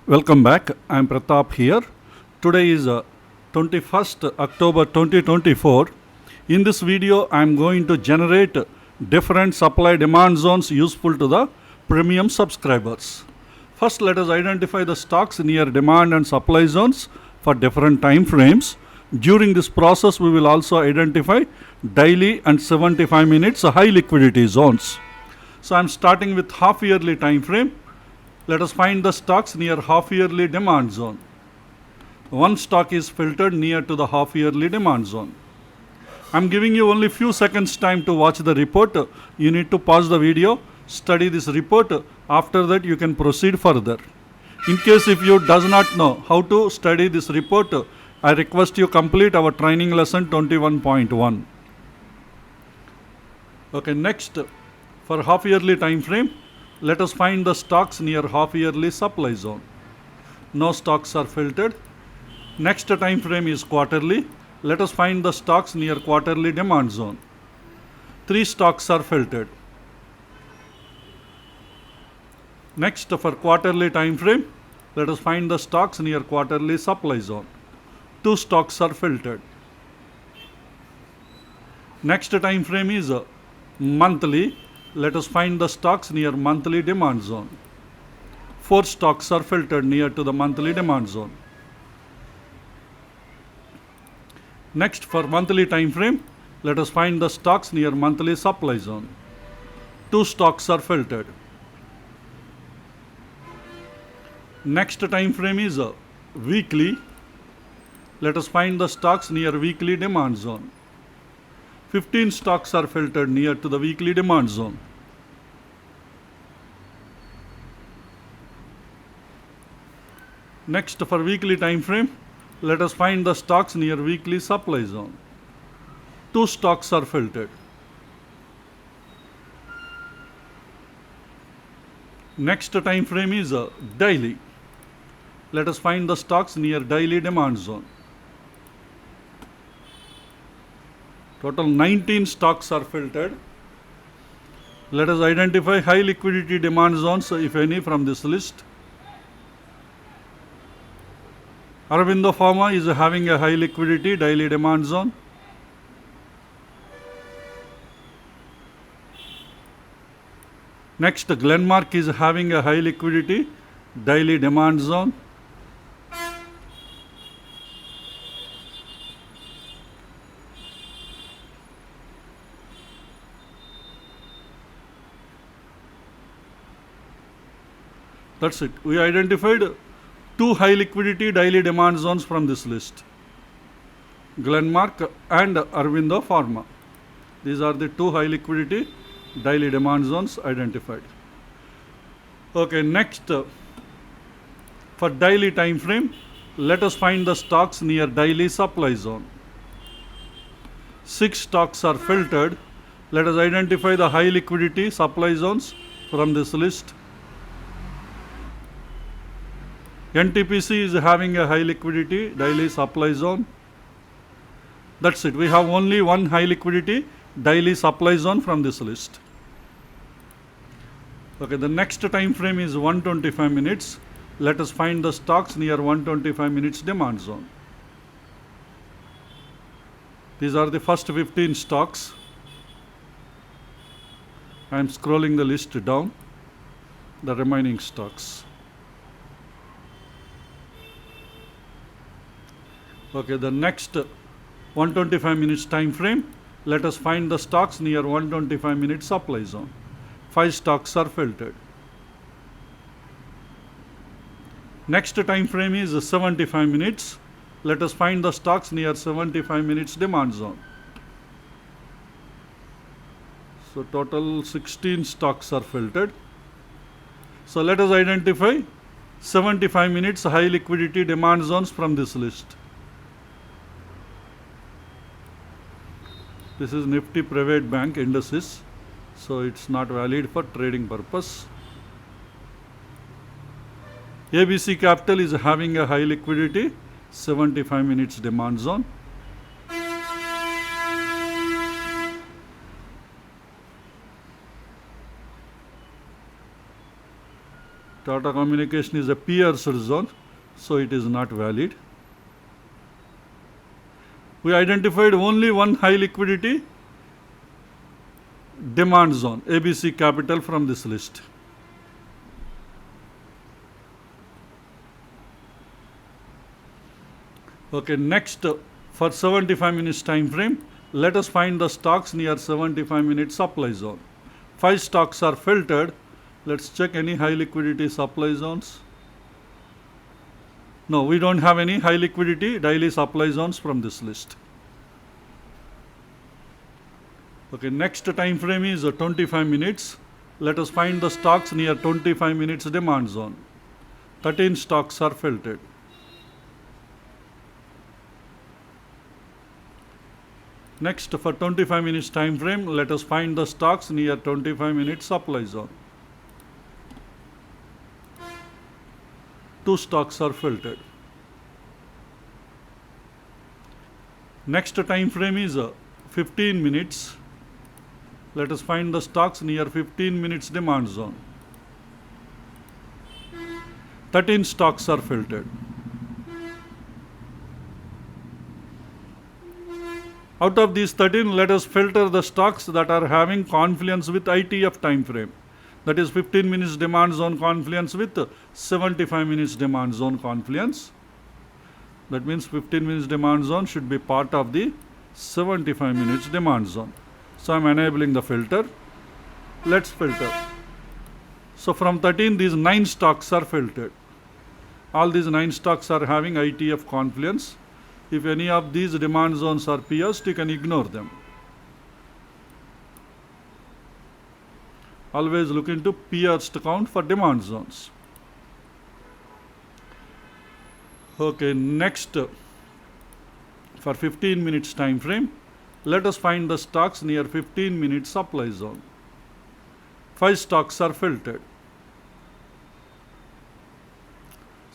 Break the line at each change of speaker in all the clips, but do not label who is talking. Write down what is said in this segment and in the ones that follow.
Welcome back. I am Pratap here. Today is 21st October 2024. In this video, I am going to generate different supply demand zones useful to the premium subscribers. First, let us identify the stocks near demand and supply zones for different time frames. During this process, we will also identify daily and 75 minutes high liquidity zones. So I am starting with half yearly time frame. Let us find the stocks near half-yearly demand zone. One stock is filtered near to the half-yearly demand zone. I am giving you only few seconds time to watch the report. You need to pause the video, study this report. After that, you can proceed further. In case if you does not know how to study this report, I request you complete our training lesson 21.1. Okay, next, for half-yearly time frame, let us find the stocks near half-yearly supply zone. No stocks are filtered. Next time frame is quarterly. Let us find the stocks near quarterly demand zone. 3 stocks are filtered. Next, for quarterly time frame, let us find the stocks near quarterly supply zone. 2 stocks are filtered. Next time frame is monthly. Let us find the stocks near monthly demand zone. 4 stocks are filtered near to the monthly demand zone. Next, for monthly time frame, let us find the stocks near monthly supply zone. 2 stocks are filtered. Next time frame is weekly. Let us find the stocks near weekly demand zone. 15 stocks are filtered near to the weekly demand zone. Next, for weekly time frame, let us find the stocks near weekly supply zone. 2 stocks are filtered. Next time frame is daily. Let us find the stocks near daily demand zone. Total 19 stocks are filtered. Let us identify high liquidity demand zones, if any, from this list. Aurobindo Pharma is having a high liquidity daily demand zone. Next, Glenmark is having a high liquidity daily demand zone. That's it. We identified 2 high liquidity daily demand zones from this list. Glenmark and Aurobindo Pharma. These are the 2 high liquidity daily demand zones identified. Okay, next, for daily time frame, let us find the stocks near daily supply zone. 6 stocks are filtered. Let us identify the high liquidity supply zones from this list. NTPC is having a high liquidity daily supply zone. That's it. We have only one high liquidity daily supply zone from this list. Okay, the next time frame is 125 minutes. Let us find the stocks near 125 minutes demand zone. These are the first 15 stocks. I am scrolling the list down. The remaining stocks. Okay, the next 125 minutes time frame, let us find the stocks near 125 minutes supply zone. 5 stocks are filtered. Next time frame is 75 minutes. Let us find the stocks near 75 minutes demand zone. So total 16 stocks are filtered. So let us identify 75 minutes high liquidity demand zones from this list. This is NIFTY private bank indices, so it's not valid for trading purpose. ABC Capital is having a high liquidity 75 minutes demand zone. Tata Communication is a pierced zone, so it is not valid. We identified only one high liquidity demand zone, ABC Capital, from this list. Okay, next for 75 minutes time frame, let us find the stocks near 75 minute supply zone. 5 stocks are filtered. Let's check any high liquidity supply zones. No, we don't have any high liquidity daily supply zones from this list. Okay, next time frame is 25 minutes. Let us find the stocks near 25 minutes demand zone. 13 stocks are filtered. Next, for 25 minutes time frame, let us find the stocks near 25 minutes supply zone. 2 stocks are filtered. Next time frame is 15 minutes. Let us find the stocks near 15 minutes demand zone. 13 stocks are filtered. Out of these 13, let us filter the stocks that are having confluence with ITF time frame. That is 15 minutes demand zone confluence with 75 minutes demand zone confluence. That means 15 minutes demand zone should be part of the 75 minutes demand zone. So I am enabling the filter. Let's filter. So from 13, these 9 stocks are filtered. All these 9 stocks are having ITF confluence. If any of these demand zones are pierced, you can ignore them. Always look into pierced count for demand zones. Okay, next for 15 minutes time frame, let us find the stocks near 15 minutes supply zone. 5 stocks are filtered.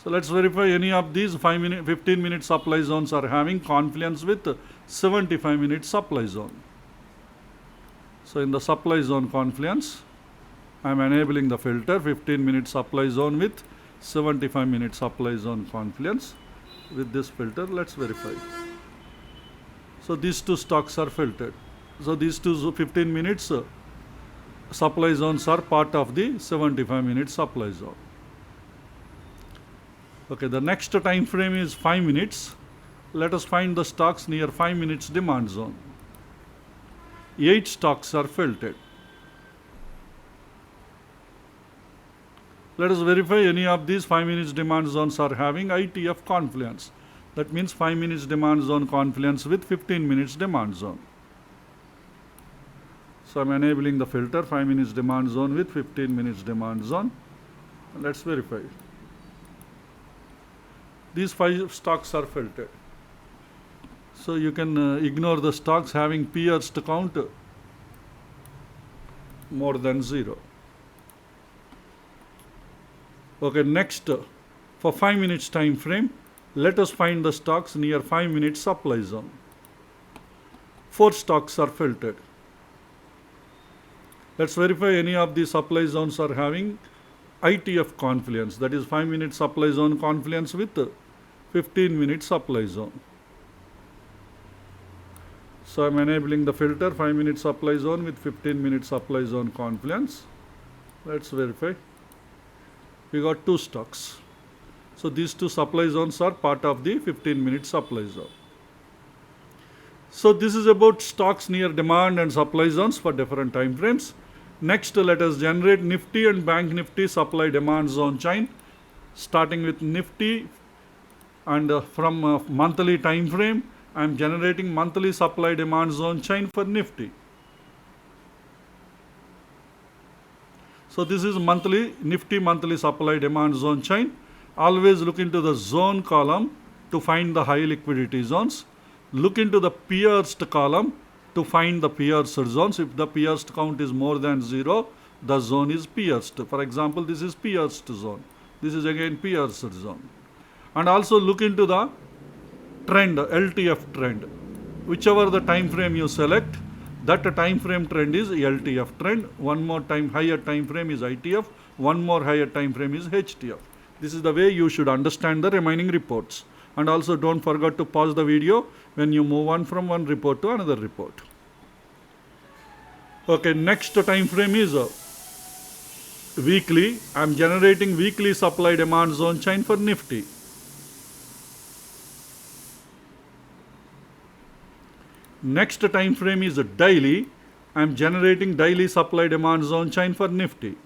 So let's verify any of these 15 minute supply zones are having confluence with 75 minute supply zone. So in the supply zone confluence, I am enabling the filter 15 minute supply zone with 75 minute supply zone confluence. With this filter, let's verify. So these 2 stocks are filtered. So these 2 15 minutes supply zones are part of the 75 minute supply zone. Okay, the next time frame is 5 minutes. Let us find the stocks near 5 minutes demand zone. 8 stocks are filtered. Let us verify any of these 5 minutes demand zones are having ITF confluence. That means 5 minutes demand zone confluence with 15 minutes demand zone. So I am enabling the filter 5 minutes demand zone with 15 minutes demand zone. Let's verify. These 5 stocks are filtered. So you can ignore the stocks having pierced count more than 0. Okay, next for 5 minutes time frame, let us find the stocks near 5 minutes supply zone. 4 stocks are filtered. Let's verify any of the supply zones are having ITF confluence, that is 5 minute supply zone confluence with 15 minute supply zone. So I am enabling the filter 5 minute supply zone with 15 minute supply zone confluence. Let's verify. We got 2 stocks. So these 2 supply zones are part of the 15 minute supply zone. So this is about stocks near demand and supply zones for different time frames. Next, let us generate NIFTY and BANKNIFTY supply demand zone chain, starting with NIFTY, and from monthly time frame, I am generating monthly supply demand zone chain for NIFTY. So this is monthly NIFTY monthly supply demand zone chain. Always look into the zone column to find the high liquidity zones. Look into the pierced column to find the pierced zones. If the pierced count is more than 0, the zone is pierced. For example, this is pierced zone. This is again pierced zone. And also look into the trend, LTF trend. Whichever the time frame you select, that time frame trend is LTF trend. One more time higher time frame is ITF. one more higher time frame is HTF. This is the way you should understand the remaining reports. And also don't forget to pause the video when you move on from one report to another report. Okay, next time frame is weekly. I am generating weekly supply demand zone chain for NIFTY. Next time frame is daily. I am generating daily supply demand zone chain for NIFTY.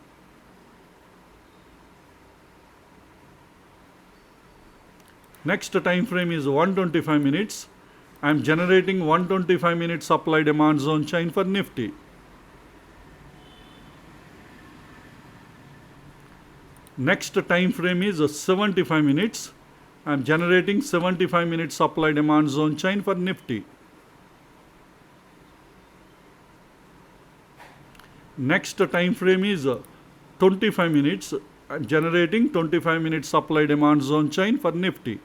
Next time frame is 125 minutes. I am generating 125 minute supply demand zone chain for NIFTY. Next time frame is 75 minutes. I am generating 75 minute supply demand zone chain for NIFTY. Next time frame is 25 minutes. I am generating 25 minute supply demand zone chain for NIFTY.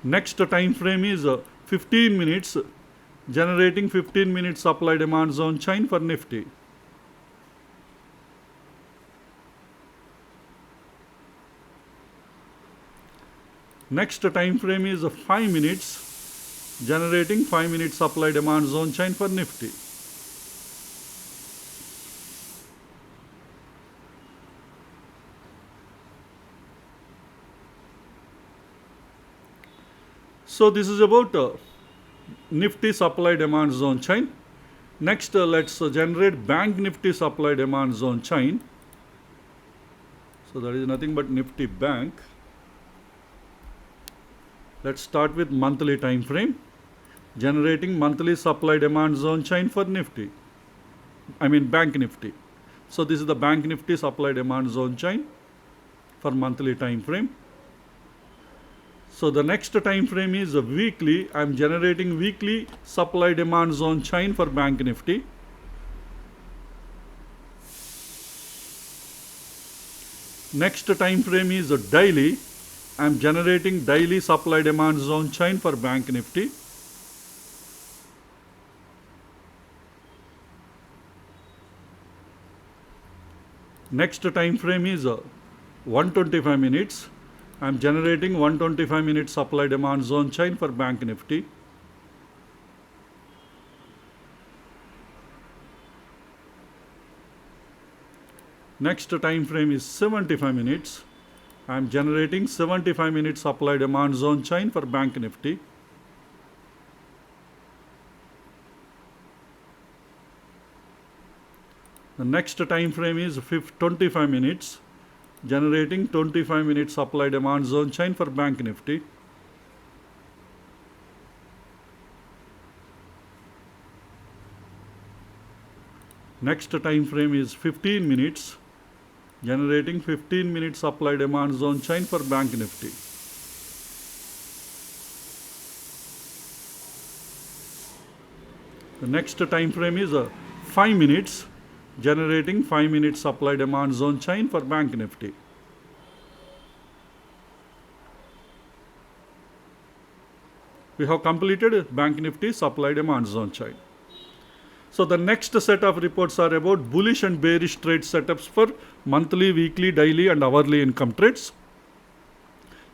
Next time frame is 15 minutes, generating 15 minute supply demand zone chain for NIFTY. Next time frame is 5 minutes, generating 5 minute supply demand zone chain for NIFTY. So this is about NIFTY supply demand zone chain. Next let's generate BANKNIFTY supply demand zone chain. So that is nothing but NIFTY Bank. Let's start with monthly time frame. Generating monthly supply demand zone chain for NIFTY. BANKNIFTY. So this is the BANKNIFTY supply demand zone chain for monthly time frame. So the next time frame is weekly. I am generating weekly supply demand zone chain for BANKNIFTY. Next time frame is daily. I am generating daily supply demand zone chain for BANKNIFTY. Next time frame is 125 minutes. I am generating 125 minute supply demand zone chain for BANKNIFTY. Next time frame is 75 minutes. I am generating 75 minute supply demand zone chain for BANKNIFTY. The next time frame is 25 minutes. Generating 25 minute supply demand zone chain for BANKNIFTY. Next time frame is 15 minutes. Generating 15 minute supply demand zone chain for BANKNIFTY. The next time frame is 5 minutes. Generating 5 minute supply demand zone chain for BANKNIFTY. We have completed BANKNIFTY supply demand zone chain. So the next set of reports are about bullish and bearish trade setups for monthly, weekly, daily and hourly income trades.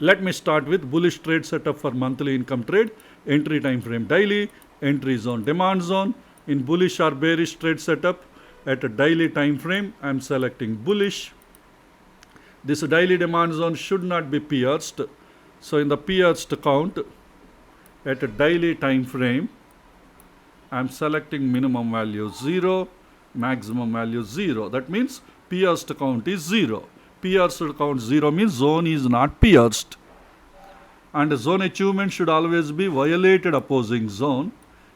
Let me start with bullish trade setup for monthly income trade. Entry time frame daily, entry zone demand zone. In bullish or bearish trade setup, at a daily time frame, I am selecting bullish. This daily demand zone should not be pierced. So in the pierced count, at a daily time frame, I am selecting minimum value 0, maximum value 0. That means pierced count is 0. Pierced count 0 means zone is not pierced. And zone achievement should always be violated opposing zone.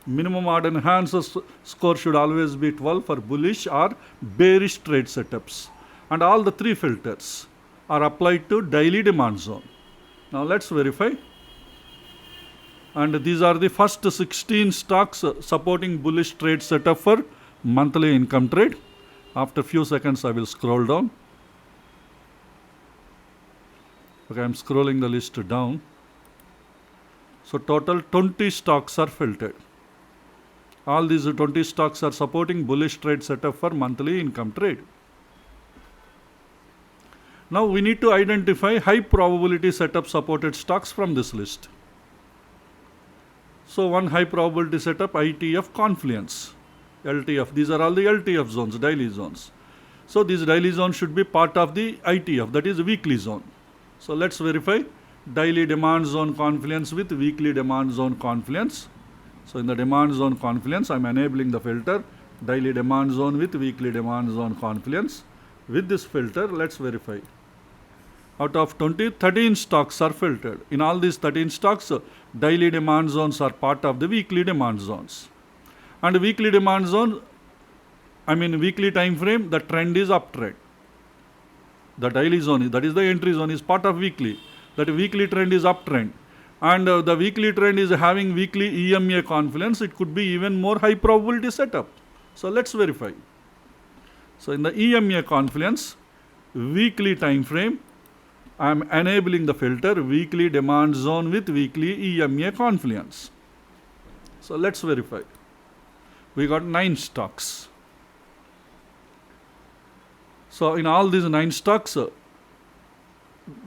Minimum odd enhances score should always be 12 for bullish or bearish trade setups. And all the three filters are applied to daily demand zone. Now let's verify. And these are the first 16 stocks supporting bullish trade setup for monthly income trade. After few seconds I will scroll down. Okay, I am scrolling the list down. So total 20 stocks are filtered. All these 20 stocks are supporting bullish trade setup for monthly income trade. Now we need to identify high probability setup supported stocks from this list. So one high probability setup, ITF Confluence, LTF. These are all the LTF zones, daily zones. So these daily zones should be part of the ITF, that is weekly zone. So let's verify daily demand zone confluence with weekly demand zone confluence. So in the demand zone confluence, I am enabling the filter daily demand zone with weekly demand zone confluence. With this filter, let's verify. Out of 20, 13 stocks are filtered. In all these 13 stocks, daily demand zones are part of the weekly demand zones. And weekly demand zone, weekly time frame, the trend is uptrend. The daily zone, that is the entry zone, is part of weekly. That weekly trend is uptrend. And the weekly trend is having weekly EMA confluence. It could be even more high probability setup. So let's verify. So in the EMA confluence, weekly time frame, I am enabling the filter weekly demand zone with weekly EMA confluence. So let's verify. We got 9 stocks. So in all these 9 stocks,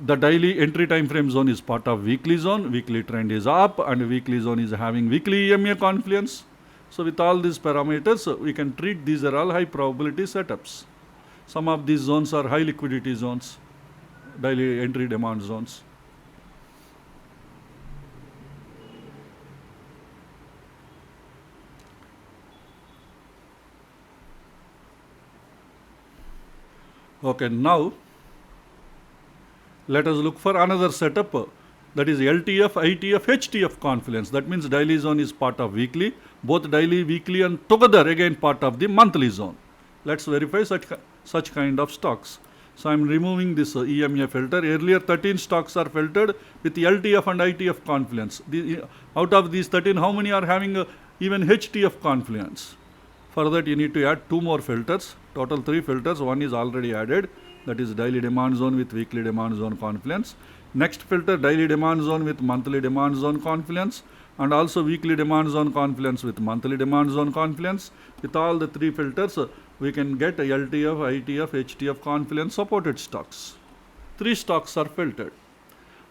the daily entry time frame zone is part of weekly zone, weekly trend is up, and weekly zone is having weekly EMA confluence. So with all these parameters, we can treat these are all high probability setups. Some of these zones are high liquidity zones, daily entry demand zones. Okay, now let us look for another setup, that is LTF, ITF, HTF confluence. That means daily zone is part of weekly, both daily, weekly and together again part of the monthly zone. Let's verify such kind of stocks. So I am removing this EMA filter. Earlier 13 stocks are filtered with LTF and ITF confluence. Out of these 13, how many are having even HTF confluence? For that you need to add 2 more filters. Total 3 filters. One is already added. That is daily demand zone with weekly demand zone confluence. Next filter, daily demand zone with monthly demand zone confluence, and also weekly demand zone confluence with monthly demand zone confluence. With all the 3 filters, we can get LTF, ITF, HTF confluence supported stocks. 3 stocks are filtered,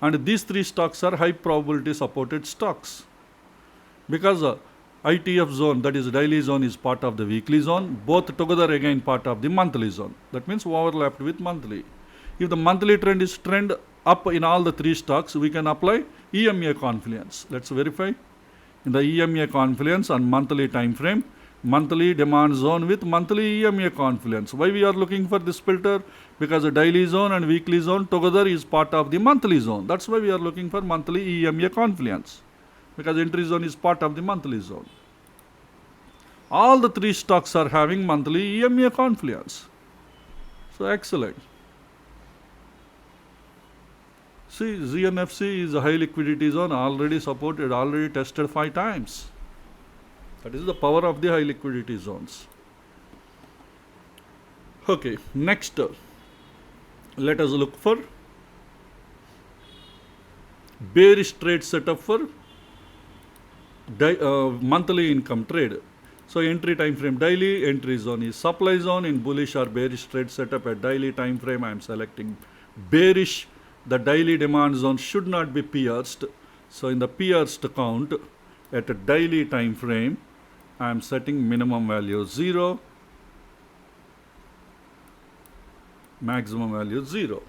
and these 3 stocks are high probability supported stocks, because ITF zone, that is daily zone, is part of the weekly zone, both together again part of the monthly zone. That means overlapped with monthly. If the monthly trend is trend up in all the 3 stocks, we can apply EMA confluence. Let's verify. In the EMA confluence on monthly time frame, monthly demand zone with monthly EMA confluence. Why we are looking for this filter? Because the daily zone and weekly zone together is part of the monthly zone. That's why we are looking for monthly EMA confluence, because entry zone is part of the monthly zone. All the 3 stocks are having monthly EMA confluence. So excellent. See, ZNFC is a high liquidity zone, already supported, already tested 5 times. That is the power of the high liquidity zones. Okay, next let us look for bearish trade setup for monthly income trade. So entry time frame daily, entry zone is supply zone. In bullish or bearish trade setup at daily time frame, I am selecting bearish. The daily demand zone should not be pierced. So in the pierced count at a daily time frame, I am setting minimum value 0, maximum value 0.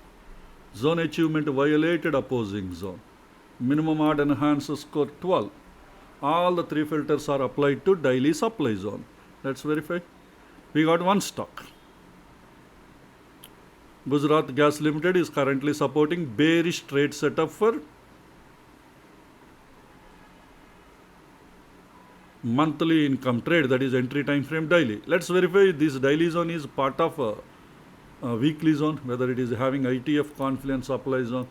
Zone achievement violated, opposing zone. Minimum odd enhanced score 12. All the 3 filters are applied to daily supply zone. Let's verify. We got 1 stock. Gujarat Gas Limited is currently supporting bearish trade setup for monthly income trade, that is entry time frame daily. Let's verify this daily zone is part of a weekly zone, whether it is having ITF confluence supply zone.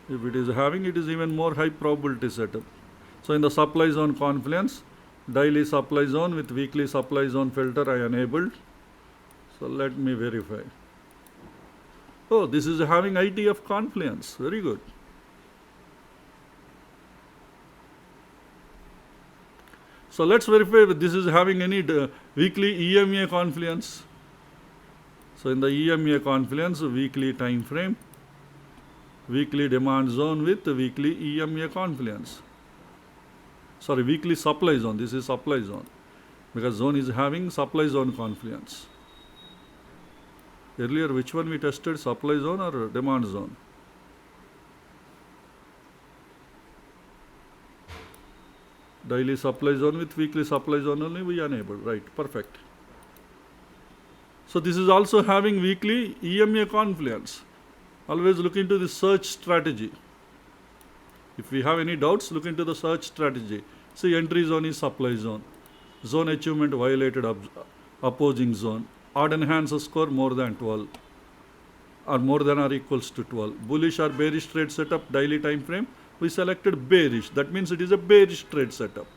If it is having, it is even more high probability setup. So in the supply zone confluence, daily supply zone with weekly supply zone filter I enabled. So let me verify. Oh, this is having ITF confluence. Very good. So let's verify if this is having any weekly EMA confluence. So in the EMA confluence, weekly time frame, weekly demand zone with weekly EMA confluence. Sorry, weekly supply zone. This is supply zone because zone is having supply zone confluence. Earlier, which one we tested, supply zone or demand zone? Daily supply zone with weekly supply zone only we enabled, right? Perfect. So this is also having weekly EMA confluence. Always look into the search strategy. If we have any doubts, look into the search strategy. See, entry zone is supply zone. Zone achievement violated opposing zone. Odd enhancer score more than 12 or more than or equals to 12. Bullish or bearish trade setup, daily time frame. We selected bearish. That means it is a bearish trade setup.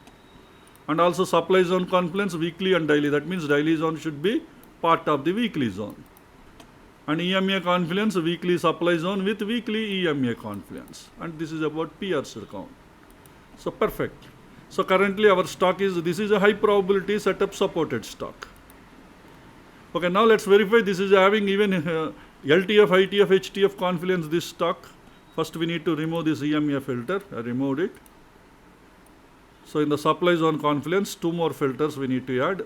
And also supply zone confluence, weekly and daily. That means daily zone should be part of the weekly zone. And EMA confluence, weekly supply zone with weekly EMA confluence. And this is about peers count. So perfect. So currently our stock is, this is a high probability setup supported stock. Okay, now let's verify this is having even LTF, ITF, HTF confluence, this stock. First we need to remove this EMA filter. I removed it. So in the supply zone confluence, 2 more filters we need to add.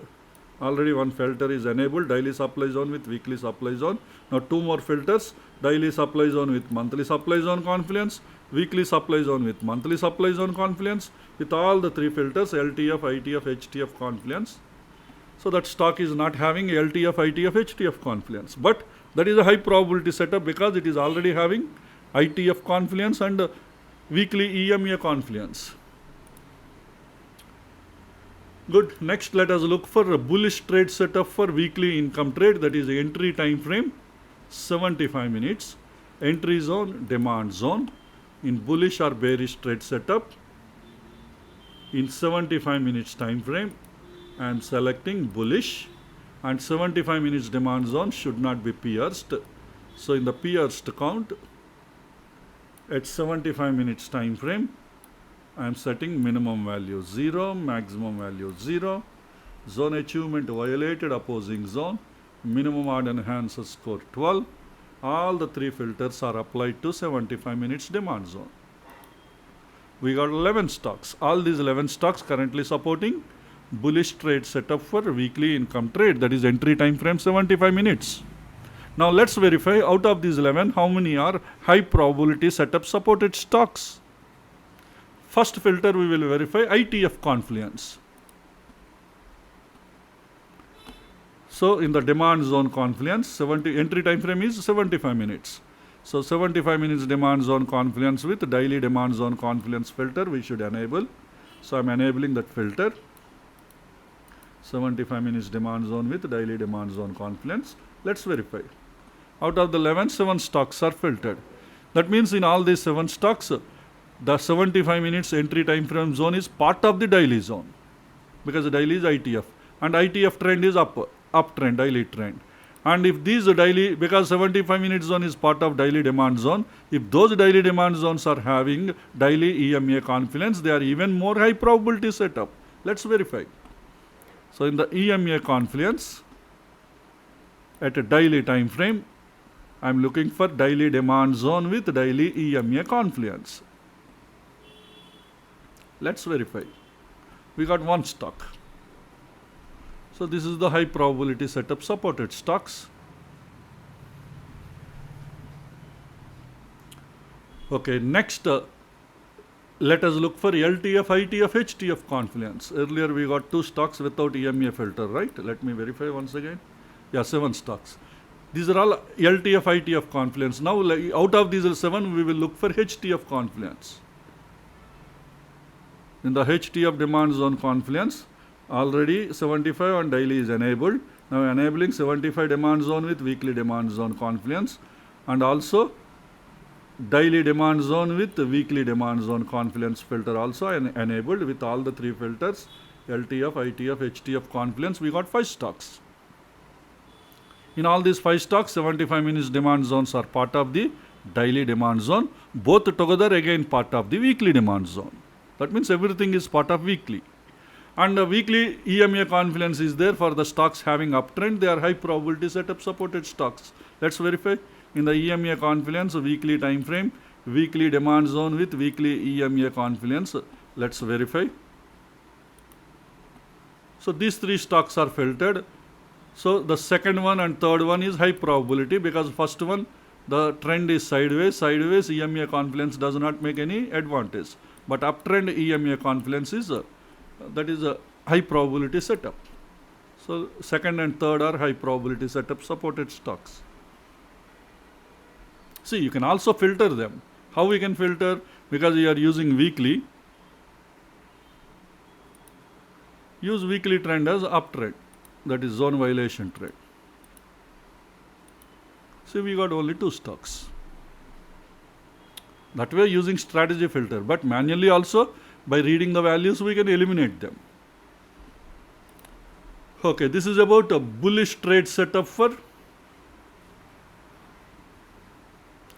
Already one filter is enabled, daily supply zone with weekly supply zone. Now 2 more filters, daily supply zone with monthly supply zone confluence, weekly supply zone with monthly supply zone confluence, with all the 3 filters, LTF, ITF, HTF confluence. So that stock is not having LTF, ITF, HTF confluence. But that is a high probability setup because it is already having ITF confluence and weekly EMA confluence. Good. Next, let us look for a bullish trade setup for weekly income trade. That is entry time frame, 75 minutes. Entry zone, demand zone. In bullish or bearish trade setup, in 75 minutes time frame, I am selecting bullish, and 75 minutes demand zone should not be pierced. So in the pierced count, at 75 minutes time frame, I am setting minimum value 0, maximum value 0, zone achievement violated opposing zone, minimum odd enhancer score 12. All the 3 filters are applied to 75 minutes demand zone. We got 11 stocks. All these 11 stocks currently supporting bullish trade setup for weekly income trade, that is entry time frame 75 minutes. Now let's verify out of these 11 how many are high probability setup supported stocks. First filter we will verify ITF confluence. So in the demand zone confluence, entry time frame is 75 minutes. So 75 minutes demand zone confluence with daily demand zone confluence filter we should enable. So I am enabling that filter. 75 minutes demand zone with daily demand zone confluence. Let's verify. Out of the 11, 7 stocks are filtered. That means in all these 7 stocks, the 75 minutes entry time frame zone is part of the daily zone because the daily is ITF and ITF trend is uptrend, daily trend. And if these daily, because 75 minute zone is part of daily demand zone, if those daily demand zones are having daily EMA confluence, they are even more high probability setup. Let's verify. So in the EMA confluence at a daily time frame, I am looking for daily demand zone with daily EMA confluence. Let's verify. We got 1 stock. So this is the high probability setup supported stocks. Okay, next let us look for LTF, ITF, HTF confluence. Earlier we got 2 stocks without EMA filter, right? Let me verify once again. Yeah, 7 stocks. These are all LTF, ITF confluence. Now out of these 7 we will look for HTF confluence. In the HTF demand zone confluence, already 75 on daily is enabled. Now enabling 75 demand zone with weekly demand zone confluence, and also daily demand zone with weekly demand zone confluence filter also enabled with all the 3 filters, LTF, ITF, HTF confluence. We got 5 stocks. In all these 5 stocks, 75 minutes demand zones are part of the daily demand zone. Both together again part of the weekly demand zone. That means everything is part of weekly. And the weekly EMA confluence is there for the stocks having uptrend. They are high probability setup supported stocks. Let's verify. In the EMA confluence, weekly time frame, weekly demand zone with weekly EMA confluence. Let's verify. So these three stocks are filtered. So the second one and third one is high probability, because first one, the trend is sideways. Sideways EMA confluence does not make any advantage. But uptrend EMA confluence is that is a high probability setup. So second and third are high probability setup supported stocks. See, you can also filter them. How we can filter? Because we are using weekly. Use weekly trend as uptrend. That is zone violation trend. See, we got only 2 stocks. That way using strategy filter. But manually also, by reading the values, we can eliminate them. Okay, this is about a bullish trade setup for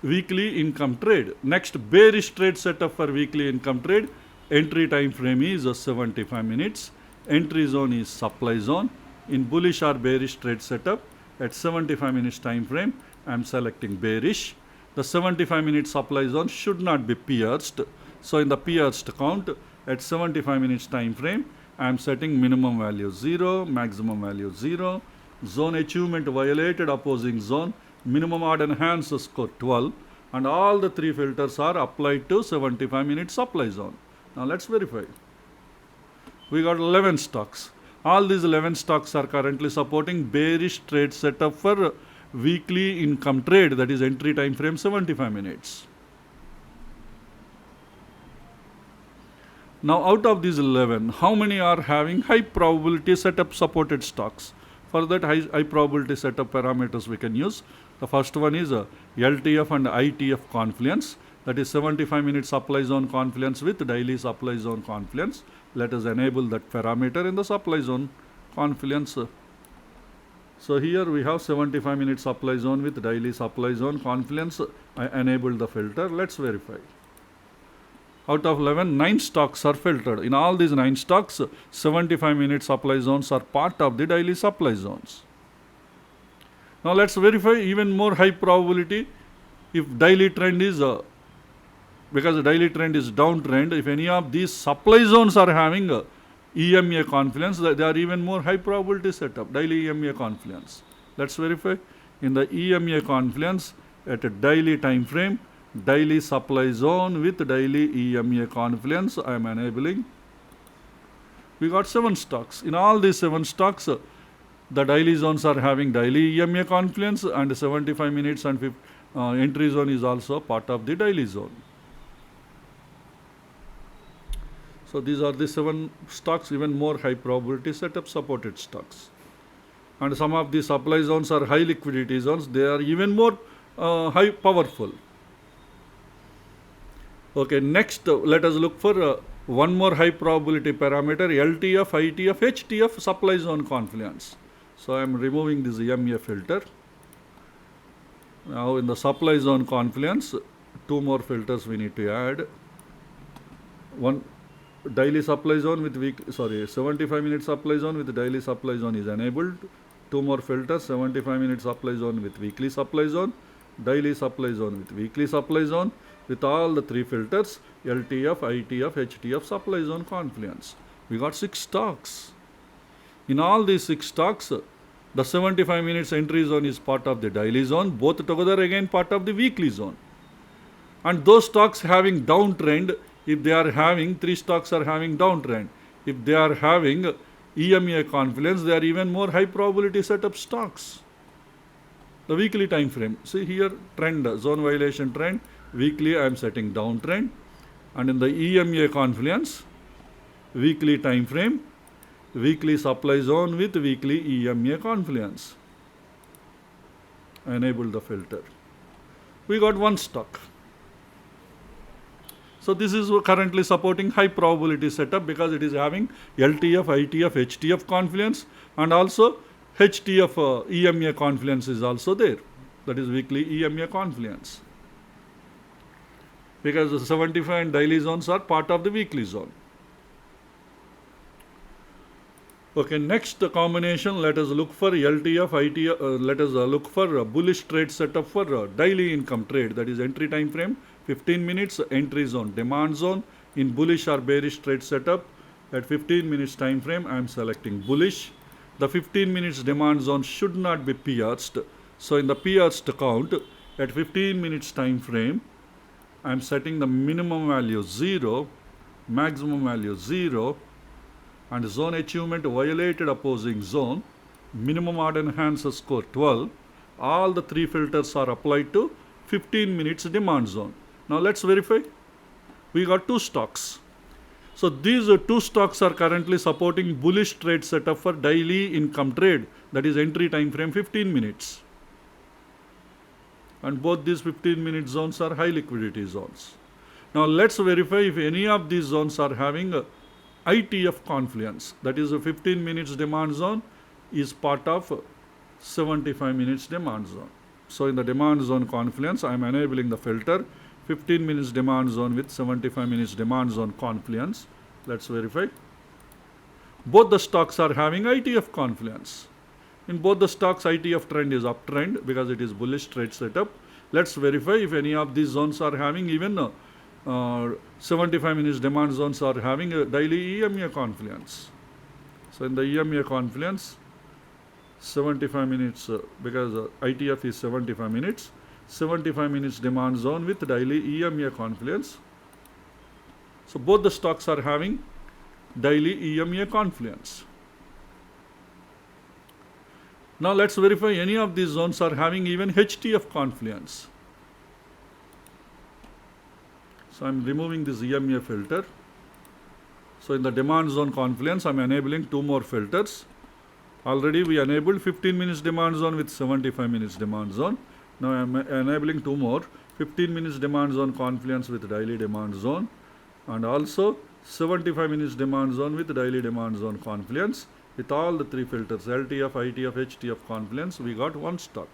weekly income trade. Next, bearish trade setup for weekly income trade. Entry time frame is 75 minutes. Entry zone is supply zone. In bullish or bearish trade setup, at 75 minutes time frame, I am selecting bearish. The 75 minute supply zone should not be pierced. So in the pierced count, at 75 minutes time frame, I am setting minimum value 0, maximum value 0. Zone achievement violated opposing zone. Minimum odd and hands score 12, and all the 3 filters are applied to 75 minute supply zone. Now let's verify. We got 11 stocks. All these 11 stocks are currently supporting bearish trade setup for weekly income trade, that is entry time frame 75 minutes. Now out of these 11, how many are having high probability setup supported stocks? For that high probability setup parameters we can use. The first one is LTF and ITF confluence, that is 75 minute supply zone confluence with daily supply zone confluence. Let us enable that parameter in the supply zone confluence. So here we have 75 minute supply zone with daily supply zone confluence. I enabled the filter. Let's verify. Out of 11, 9 stocks are filtered. In all these 9 stocks, 75 minute supply zones are part of the daily supply zones. Now let's verify even more high probability. If daily trend is, because the daily trend is downtrend, if any of these supply zones are having EMA confluence, they are even more high probability setup, daily EMA confluence. Let's verify. In the EMA confluence at a daily time frame, daily supply zone with daily EMA confluence, I am enabling. We got 7 stocks. In all these 7 stocks, the daily zones are having daily EMA confluence, and 75 minutes and entry zone is also part of the daily zone. So these are the 7 stocks, even more high probability setup supported stocks. And some of the supply zones are high liquidity zones. They are even more high powerful. Okay, next let us look for one more high probability parameter, LTF, ITF, HTF supply zone confluence. So I am removing this EMA filter. Now in the supply zone confluence, 2 more filters we need to add. One daily supply zone with 75 minute supply zone with daily supply zone is enabled. 2 more filters, 75 minute supply zone with weekly supply zone, daily supply zone with weekly supply zone, with all the 3 filters, LTF, ITF, HTF supply zone confluence. We got 6 stocks. In all these 6 stocks, the 75 minutes entry zone is part of the daily zone, both together again part of the weekly zone. And those stocks having downtrend, if they are having, 3 stocks are having downtrend, if they are having EMA confluence, they are even more high probability setup stocks. The weekly time frame, see here trend, zone violation trend, weekly I am setting downtrend, and in the EMA confluence, weekly time frame, weekly supply zone with weekly EMA confluence. I enabled the filter. We got 1 stock. So this is currently supporting high probability setup because it is having LTF, ITF, HTF confluence, and also HTF EMA confluence is also there. That is weekly EMA confluence. Because the 75 and daily zones are part of the weekly zone. Okay, next combination, let us look for LTF, ITF, let us look for a bullish trade setup for daily income trade, that is entry time frame 15 minutes, entry zone, demand zone. In bullish or bearish trade setup at 15 minutes time frame, I am selecting bullish. The 15 minutes demand zone should not be pierced. So in the pierced count at 15 minutes time frame, I am setting the minimum value 0, maximum value 0, and zone achievement violated opposing zone, minimum odd enhancer score 12. All the three filters are applied to 15 minutes demand zone. Now let's verify. We got two stocks. So these two stocks are currently supporting bullish trade setup for daily income trade, that is entry time frame 15 minutes. And both these 15-minute zones are high liquidity zones. Now let's verify if any of these zones are having a ITF confluence, that is a 15 minutes demand zone is part of 75 minutes demand zone. So in the demand zone confluence, I am enabling the filter 15 minutes demand zone with 75 minutes demand zone confluence. Let's verify. Both the stocks are having ITF confluence. In both the stocks, ITF trend is uptrend because it is bullish trade setup. Let's verify if any of these zones are having even 75 minutes demand zones are having a daily EMA confluence. So in the EMA confluence, 75 minutes because ITF is 75 minutes, 75 minutes demand zone with daily EMA confluence. So both the stocks are having daily EMA confluence. Now let's verify any of these zones are having even HTF confluence. So I'm removing this EMA filter. So in the demand zone confluence, I'm enabling two more filters. Already we enabled 15 minutes demand zone with 75 minutes demand zone. Now I'm enabling two more, 15 minutes demand zone confluence with daily demand zone, and also 75 minutes demand zone with daily demand zone confluence. With all the three filters, LTF, ITF, HTF confluence, we got one stock,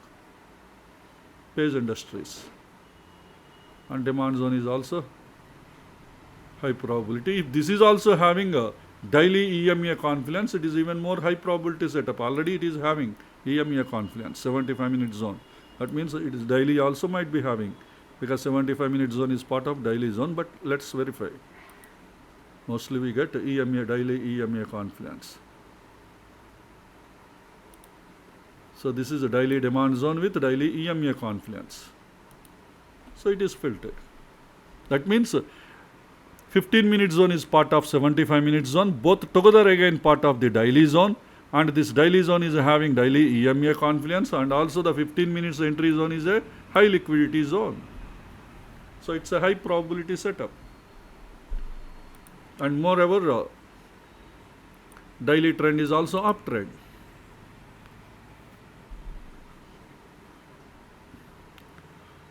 Page Industries. And demand zone is also high probability. If this is also having a daily EMA confluence, it is even more high probability setup. Already it is having EMA confluence, 75 minute zone. That means it is daily also might be having, because 75 minute zone is part of daily zone, but let's verify. Mostly we get EMA, daily EMA confluence. So this is a daily demand zone with daily EMA confluence. So it is filtered. That means 15 minute zone is part of 75 minute zone, both together again part of the daily zone, and this daily zone is having daily EMA confluence, and also the 15 minutes entry zone is a high liquidity zone. So it's a high probability setup. And moreover, daily trend is also uptrend.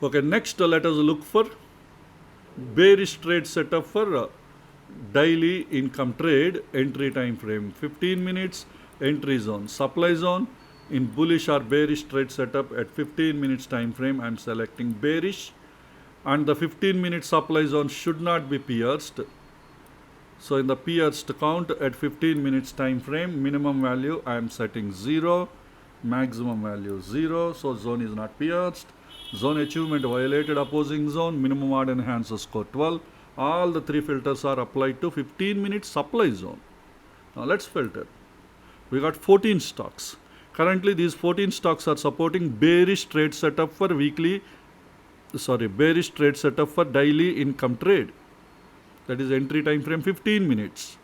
Okay, next let us look for bearish trade setup for daily income trade, entry time frame 15 minutes, entry zone, supply zone. In bullish or bearish trade setup at 15 minutes time frame, I am selecting bearish, and the 15 minute supply zone should not be pierced. So in the pierced count at 15 minutes time frame, minimum value I am setting 0, maximum value 0, so zone is not pierced. Zone achievement violated opposing zone, minimum odd enhancer score 12. All the three filters are applied to 15 minute supply zone. Now let's filter. We got 14 stocks. Currently these 14 stocks are supporting bearish trade setup for bearish trade setup for daily income trade. That is entry time frame 15 minutes.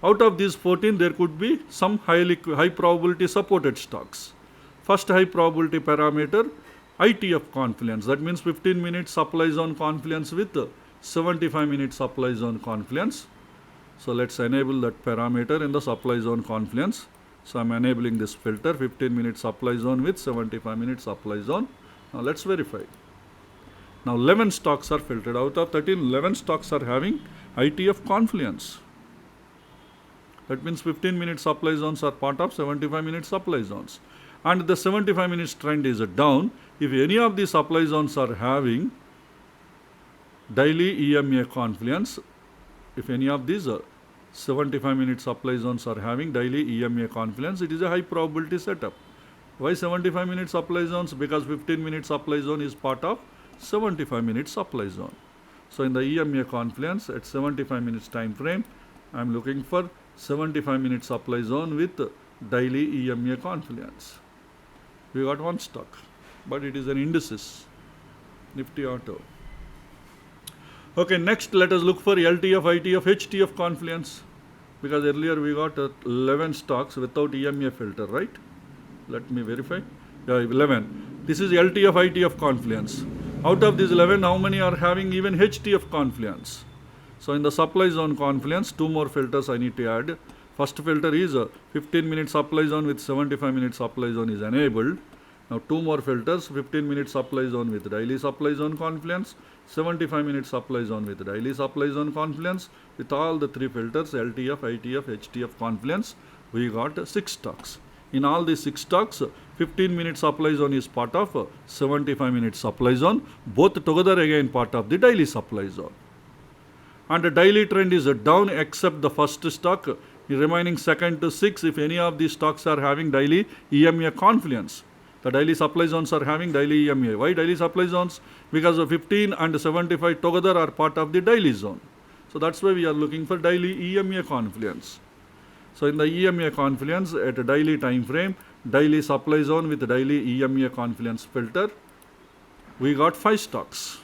Out of these 14, there could be some high probability supported stocks. First high probability parameter, ITF confluence. That means 15 minute supply zone confluence with 75 minute supply zone confluence. So let's enable that parameter in the supply zone confluence. So I'm enabling this filter, 15 minute supply zone with 75 minute supply zone. Now let's verify. Now 11 stocks are filtered. Out of 13, 11 stocks are having ITF confluence. That means 15 minute supply zones are part of 75 minute supply zones. And the 75 minutes trend is down. If any of these supply zones are having daily EMA confluence, if any of these 75-minute supply zones are having daily EMA confluence. It is a high probability setup. Why 75-minute supply zones? Because 15-minute supply zone is part of 75-minute supply zone. So in the EMA confluence at 75 minutes time frame, I am looking for 75-minute supply zone with daily EMA confluence. We got one stock, but it is an indices, Nifty Auto. Okay, next let us look for LTF, ITF, HTF confluence, because earlier we got 11 stocks without EMA filter, right? Let me verify. Yeah, 11. This is LTF, ITF confluence. Out of these 11, how many are having even HTF confluence? So in the supply zone confluence, 2 more filters I need to add. First filter is 15-minute supply zone with 75-minute supply zone is enabled. Now 2 more filters, 15-minute supply zone with daily supply zone confluence, 75-minute supply zone with daily supply zone confluence. With all the 3 filters, LTF, ITF, HTF confluence, we got 6 stocks. In all these 6 stocks, 15-minute supply zone is part of 75-minute supply zone, both together again part of the daily supply zone. And the daily trend is down except the first stock, remaining second to 6, if any of these stocks are having daily EMA confluence. The daily supply zones are having daily EMA. Why daily supply zones? Because of 15 and 75 together are part of the daily zone. So that's why we are looking for daily EMA confluence. So in the EMA confluence at a daily time frame, daily supply zone with daily EMA confluence filter, we got 5 stocks.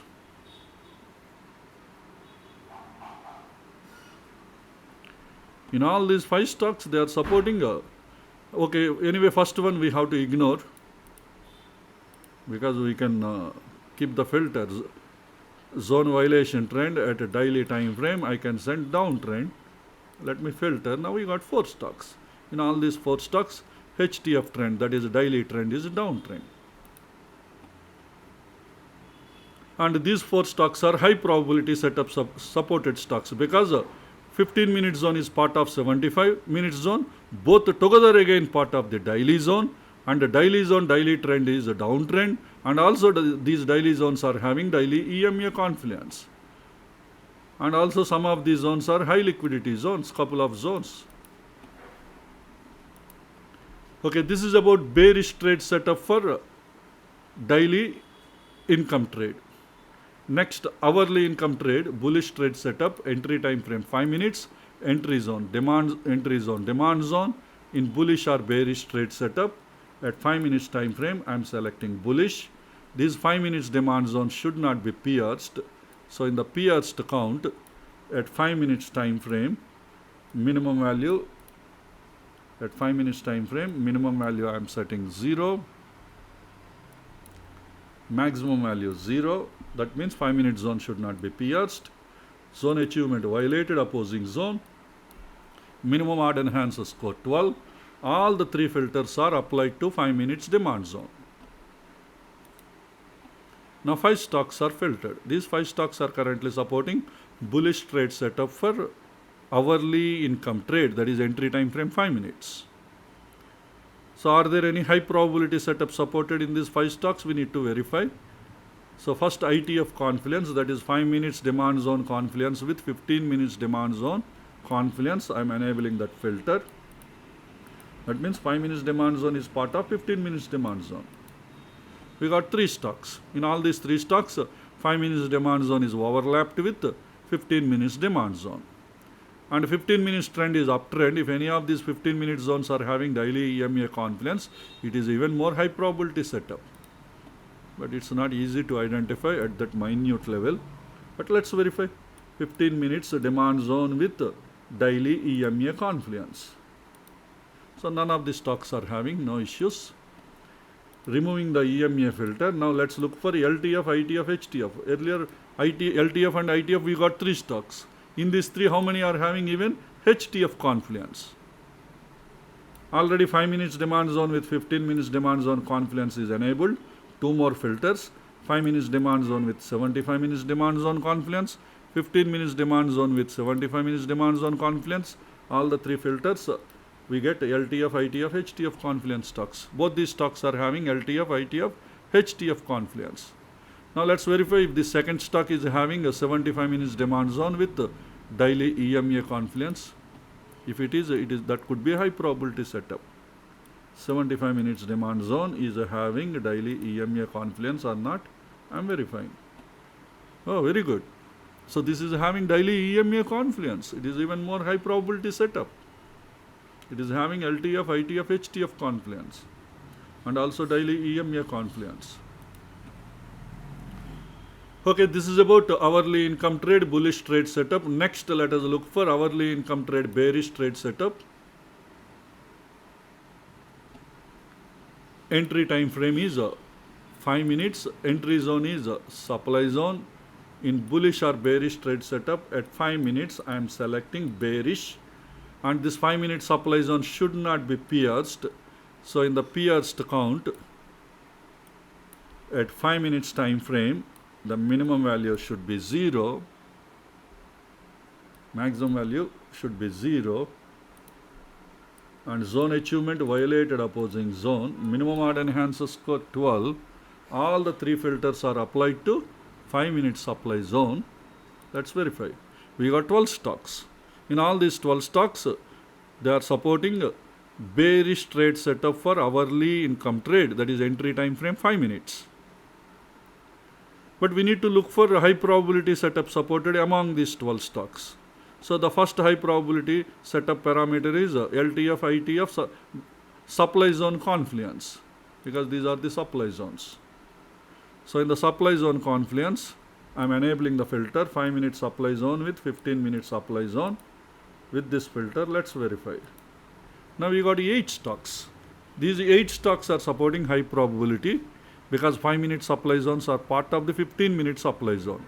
In all these 5 stocks, they are supporting okay, anyway, first one we have to ignore, because we can keep the filters. Zone violation trend at a daily time frame, I can send downtrend. Let me filter. Now we got 4 stocks. In all these 4 stocks, HTF trend, that is daily trend, is downtrend. And these 4 stocks are high probability setup supported stocks, because 15-minute zone is part of 75-minute zone, both together again part of the daily zone, and the daily zone daily trend is a downtrend, and also these daily zones are having daily EMA confluence. And also some of these zones are high liquidity zones, couple of zones. Okay, this is about bearish trade setup for daily income trade. Next, hourly income trade, bullish trade setup, entry time frame 5 minutes, entry zone, demand zone. In bullish or bearish trade setup, at 5 minutes time frame, I am selecting bullish. These 5 minutes demand zone should not be pierced. So in the pierced count, at 5 minutes time frame, minimum value, at 5 minutes time frame, minimum value I am setting 0, maximum value 0. That means 5 minute zone should not be pierced. Zone achievement violated, opposing zone. Minimum odd enhancer score 12. All the 3 filters are applied to 5 minutes demand zone. Now 5 stocks are filtered. These 5 stocks are currently supporting bullish trade setup for hourly income trade, that is entry time frame 5 minutes. So are there any high probability setup supported in these 5 stocks? We need to verify. So first ITF confluence, that is 5 minutes demand zone confluence with 15 minutes demand zone confluence. I am enabling that filter. That means 5 minutes demand zone is part of 15 minutes demand zone. We got 3 stocks. In all these 3 stocks, 5 minutes demand zone is overlapped with 15 minutes demand zone. And 15 minutes trend is uptrend. If any of these 15 minute zones are having daily EMA confluence, it is even more high probability setup. But it's not easy to identify at that minute level. But let's verify. 15 minutes demand zone with daily EMA confluence. So none of the stocks are having, no issues. Removing the EMA filter. Now let's look for LTF, ITF, HTF. Earlier LTF and ITF we got 3 stocks. In these 3, how many are having even HTF confluence? Already 5 minutes demand zone with 15 minutes demand zone confluence is enabled. 2 more filters. 5 minutes demand zone with 75 minutes demand zone confluence. 15 minutes demand zone with 75 minutes demand zone confluence. All the 3 filters, we get LTF, ITF, HTF confluence stocks. Both these stocks are having LTF, ITF, HTF confluence. Now let's verify if the second stock is having a 75 minutes demand zone with daily EMA confluence. If it is that could be a high probability setup. 75 minutes demand zone is having daily EMA confluence or not? I'm verifying. Oh, very good. So this is having daily EMA confluence. It is even more high probability setup. It is having LTF, ITF, HTF confluence and also daily EMA confluence. Okay, this is about hourly income trade, bullish trade setup. Next, let us look for hourly income trade, bearish trade setup. Entry time frame is 5 minutes. Entry zone is supply zone. In bullish or bearish trade setup, at 5 minutes, I am selecting bearish. And this 5 minute supply zone should not be pierced. So in the pierced count, at 5 minutes time frame, the minimum value should be 0, maximum value should be 0, and zone achievement violated opposing zone, minimum odd enhancer score 12, all the 3 filters are applied to 5 minute supply zone. Let's verify. We got 12 stocks. In all these 12 stocks, they are supporting bearish trade setup for hourly income trade, that is entry time frame 5 minutes. But we need to look for a high probability setup supported among these 12 stocks. So the first high probability setup parameter is LTF, ITF, supply zone confluence, because these are the supply zones. So in the supply zone confluence, I am enabling the filter 5 minute supply zone with 15 minute supply zone. With this filter, let's verify. Now we got 8 stocks. These 8 stocks are supporting high probability, because 5 minute supply zones are part of the 15 minute supply zone.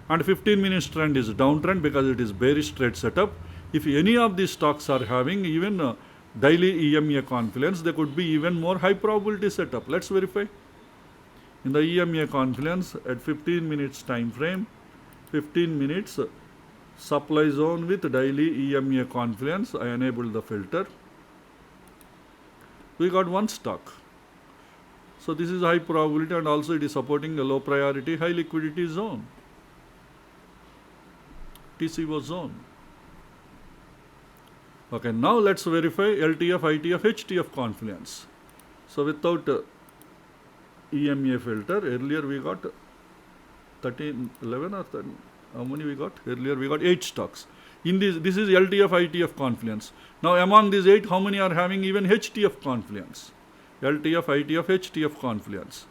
And 15 minutes trend is downtrend because it is bearish trade setup. If any of these stocks are having even daily EMA confluence, they could be even more high probability setup. Let's verify. In the EMA confluence at 15 minutes time frame, 15 minutes supply zone with daily EMA confluence, I enabled the filter. We got 1 stock. So this is high probability, and also it is supporting a low priority, high liquidity zone, TCO zone. Okay, now let's verify LTF, ITF, HTF confluence. So without EMA filter, earlier we got 13, 11 or 13, how many we got? Earlier we got 8 stocks. In this is LTF, ITF confluence. Now among these 8, how many are having even HTF confluence? LTF, ITF, HTF confluence.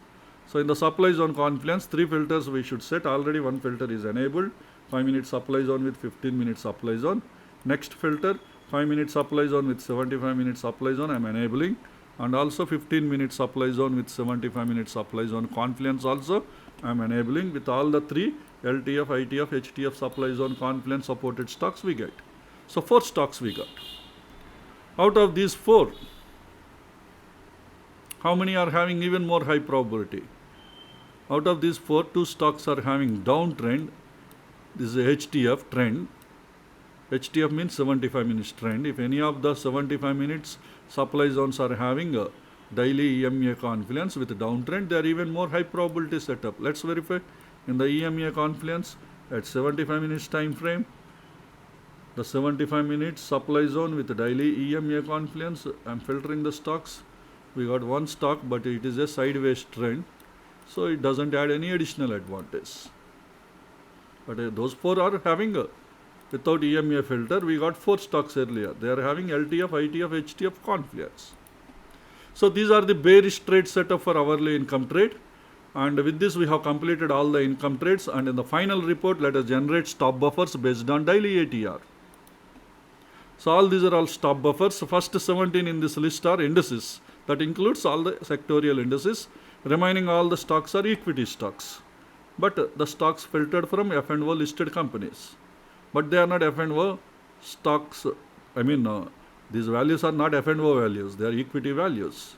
So in the supply zone confluence, 3 filters we should set. Already 1 filter is enabled. 5 minute supply zone with 15 minute supply zone. Next filter, 5 minute supply zone with 75 minute supply zone I am enabling. And also 15 minute supply zone with 75 minute supply zone confluence also I am enabling. With all the 3 LTF, ITF, HTF supply zone confluence supported stocks we get. So 4 stocks we got. Out of these 4, how many are having even more high probability? Out of these 4, 2 stocks are having downtrend. This is a HTF trend. HTF means 75 minutes trend. If any of the 75 minutes supply zones are having a daily EMA confluence with downtrend, they are even more high probability setup. Let's verify. In the EMA confluence at 75 minutes time frame, the 75 minutes supply zone with daily EMA confluence, I am filtering the stocks. We got 1 stock, but it is a sideways trend, so it doesn't add any additional advantage. But those 4 are having without EMA filter. We got 4 stocks earlier. They are having LTF, ITF, HTF confluence. So these are the bearish trade setup for hourly income trade. And with this, we have completed all the income trades. And in the final report, let us generate stop buffers based on daily ATR. So all these are all stop buffers. First 17 in this list are indices. That includes all the sectorial indices. Remaining all the stocks are equity stocks. But the stocks filtered from F&O listed companies. But they are not F&O stocks. I mean, these values are not F&O values. They are equity values.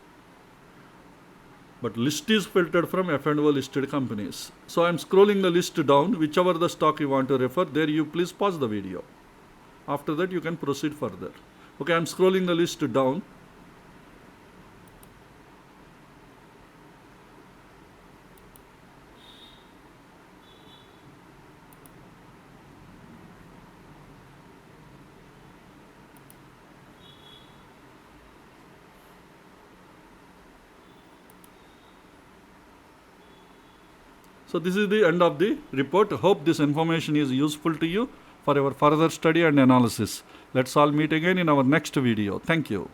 But list is filtered from F&O listed companies. So I am scrolling the list down. Whichever the stock you want to refer, there you please pause the video. After that, you can proceed further. Okay, I am scrolling the list down. So this is the end of the report. Hope this information is useful to you for your further study and analysis. Let's all meet again in our next video. Thank you.